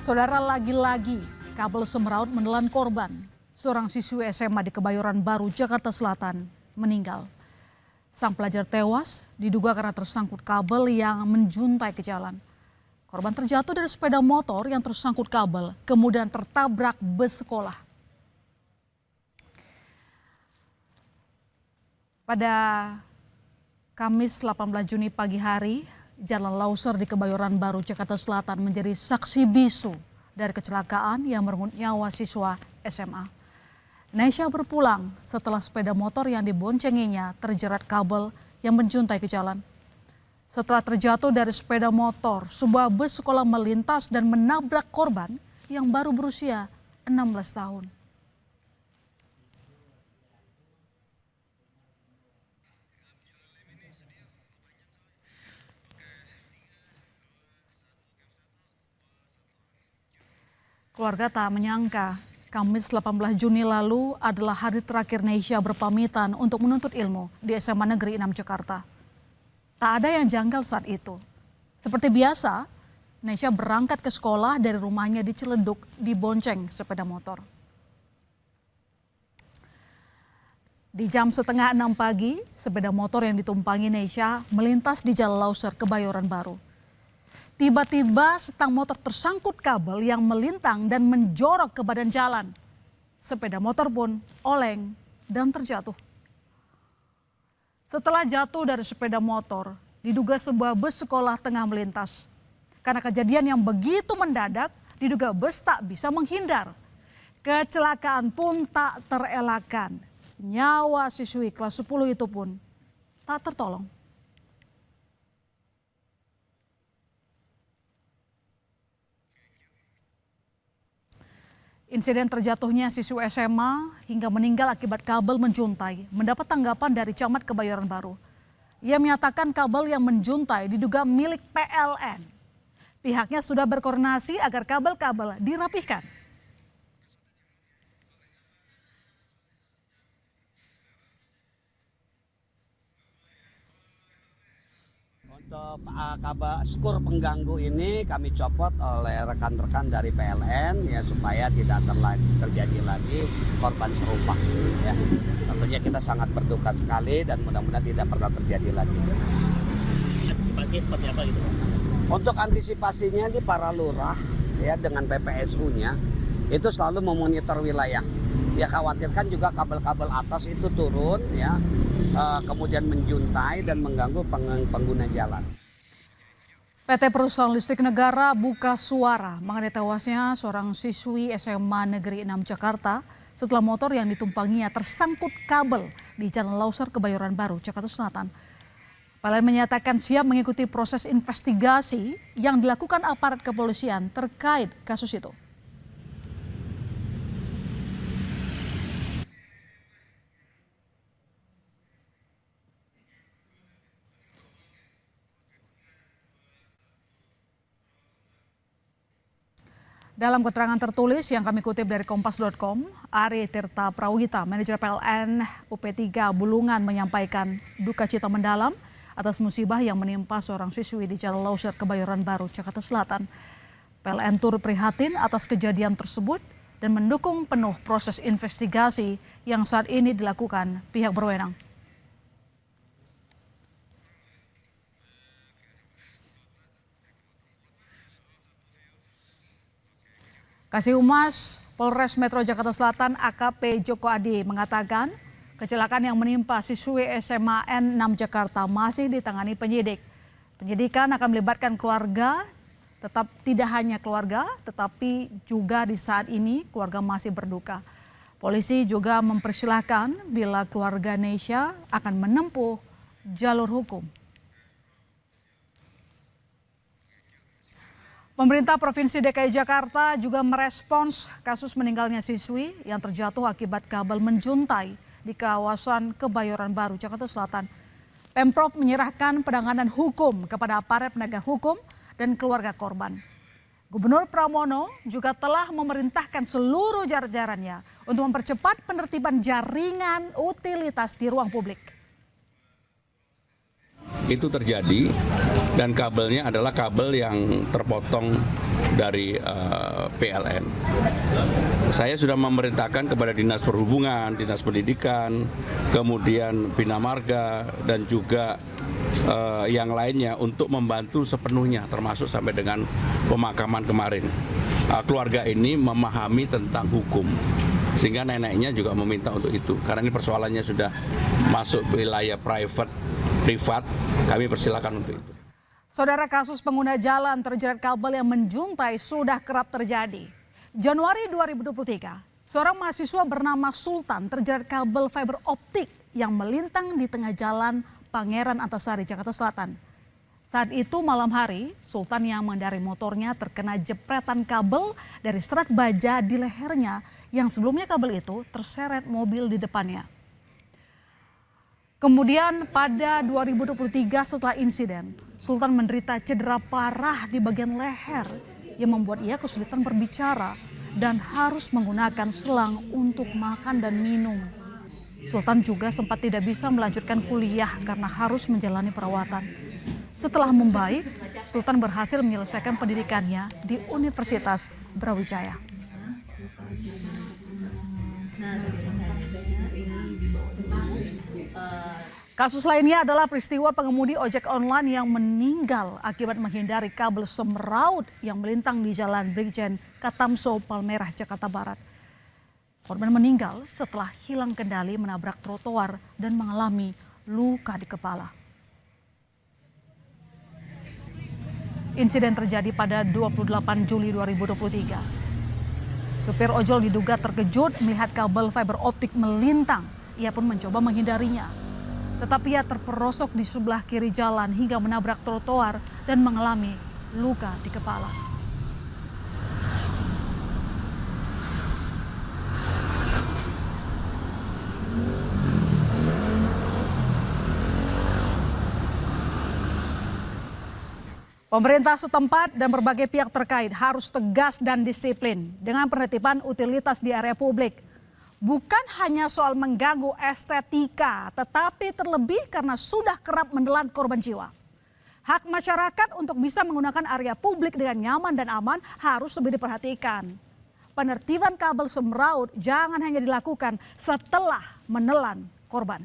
Saudara, lagi-lagi kabel semraut menelan korban. Seorang siswi SMA di Kebayoran Baru, Jakarta Selatan meninggal. Sang pelajar tewas diduga karena tersangkut kabel yang menjuntai ke jalan. Korban terjatuh dari sepeda motor yang tersangkut kabel, kemudian tertabrak bus sekolah. Pada Kamis 18 Juni pagi hari, Jalan Lauser di Kebayoran Baru, Jakarta Selatan menjadi saksi bisu dari kecelakaan yang merenggut nyawa siswa SMA. Nesha berpulang setelah sepeda motor yang diboncenginya terjerat kabel yang menjuntai ke jalan. Setelah terjatuh dari sepeda motor, sebuah bus sekolah melintas dan menabrak korban yang baru berusia 16 tahun. Keluarga tak menyangka Kamis 18 Juni lalu adalah hari terakhir Nesha berpamitan untuk menuntut ilmu di SMA Negeri 6 Jakarta. Tak ada yang janggal saat itu. Seperti biasa, Nesha berangkat ke sekolah dari rumahnya di Ciledug dibonceng sepeda motor. Di jam setengah 6 pagi, sepeda motor yang ditumpangi Nesha melintas di Jalan Lauser Kebayoran Baru. Tiba-tiba stang motor tersangkut kabel yang melintang dan menjorok ke badan jalan. Sepeda motor pun oleng dan terjatuh. Setelah jatuh dari sepeda motor, diduga sebuah bus sekolah tengah melintas. Karena kejadian yang begitu mendadak, diduga bus tak bisa menghindar. Kecelakaan pun tak terelakkan. Nyawa siswi kelas 10 itu pun tak tertolong. Insiden terjatuhnya siswa SMA hingga meninggal akibat kabel menjuntai mendapat tanggapan dari Camat Kebayoran Baru. Ia menyatakan kabel yang menjuntai diduga milik PLN. Pihaknya sudah berkoordinasi agar kabel-kabel dirapihkan. Untuk kabel skur pengganggu ini kami copot oleh rekan-rekan dari PLN ya supaya tidak terjadi lagi korban serupa ya. Tentunya kita sangat berduka sekali dan mudah-mudahan tidak pernah terjadi lagi. Antisipasi seperti apa gitu? Untuk antisipasinya di para lurah ya dengan PPSU-nya itu selalu memonitor wilayah. Ya khawatirkan juga kabel-kabel atas itu turun ya, kemudian menjuntai dan mengganggu pengguna jalan. PT Perusahaan Listrik Negara buka suara mengenai tewasnya seorang siswi SMA Negeri 6 Jakarta setelah motor yang ditumpanginya tersangkut kabel di Jalan Lauser Kebayoran Baru, Jakarta Selatan. PLN menyatakan siap mengikuti proses investigasi yang dilakukan aparat kepolisian terkait kasus itu. Dalam keterangan tertulis yang kami kutip dari Kompas.com, Ari Tirta Prawita, manajer PLN UP3 Bulungan menyampaikan duka cita mendalam atas musibah yang menimpa seorang siswi di Jalan Lauser Kebayoran Baru, Jakarta Selatan. PLN turut prihatin atas kejadian tersebut dan mendukung penuh proses investigasi yang saat ini dilakukan pihak berwenang. Kasih Humas Polres Metro Jakarta Selatan AKP Joko Adi mengatakan kecelakaan yang menimpa siswi SMA N6 Jakarta masih ditangani penyidik. Penyidikan akan melibatkan keluarga, tetap tidak hanya keluarga tetapi juga di saat ini keluarga masih berduka. Polisi juga mempersilahkan bila keluarga Nesha akan menempuh jalur hukum. Pemerintah Provinsi DKI Jakarta juga merespons kasus meninggalnya siswi yang terjatuh akibat kabel menjuntai di kawasan Kebayoran Baru, Jakarta Selatan. Pemprov menyerahkan penanganan hukum kepada aparat penegak hukum dan keluarga korban. Gubernur Pramono juga telah memerintahkan seluruh jajarannya untuk mempercepat penertiban jaringan utilitas di ruang publik. itu terjadi dan kabelnya adalah kabel yang terpotong dari PLN. Saya sudah memerintahkan kepada Dinas Perhubungan, Dinas Pendidikan, kemudian Bina Marga dan juga yang lainnya untuk membantu sepenuhnya termasuk sampai dengan pemakaman kemarin. Keluarga ini memahami tentang hukum sehingga neneknya juga meminta untuk itu karena ini persoalannya sudah masuk wilayah privat, kami persilakan untuk itu. Saudara, kasus pengguna jalan terjerat kabel yang menjuntai sudah kerap terjadi. Januari 2023, seorang mahasiswa bernama Sultan terjerat kabel fiber optik yang melintang di tengah jalan Pangeran Antasari, Jakarta Selatan. Saat itu malam hari, Sultan yang mengendarai motornya terkena jepretan kabel dari serat baja di lehernya yang sebelumnya kabel itu terseret mobil di depannya. Kemudian pada 2023 setelah insiden, Sultan menderita cedera parah di bagian leher yang membuat ia kesulitan berbicara dan harus menggunakan selang untuk makan dan minum. Sultan juga sempat tidak bisa melanjutkan kuliah karena harus menjalani perawatan. Setelah membaik, Sultan berhasil menyelesaikan pendidikannya di Universitas Brawijaya. Kasus lainnya adalah peristiwa pengemudi ojek online yang meninggal akibat menghindari kabel semraut yang melintang di Jalan Brigjen Katamso, Palmerah, Jakarta Barat. Korban meninggal setelah hilang kendali menabrak trotoar dan mengalami luka di kepala. Insiden terjadi pada 28 Juli 2023. Supir ojol diduga terkejut melihat kabel fiber optik melintang. Ia pun mencoba menghindarinya. Tetapi ia terperosok di sebelah kiri jalan hingga menabrak trotoar dan mengalami luka di kepala. Pemerintah setempat dan berbagai pihak terkait harus tegas dan disiplin dengan penertiban utilitas di area publik. Bukan hanya soal mengganggu estetika, tetapi terlebih karena sudah kerap menelan korban jiwa. Hak masyarakat untuk bisa menggunakan area publik dengan nyaman dan aman harus lebih diperhatikan. Penertiban kabel semraut jangan hanya dilakukan setelah menelan korban.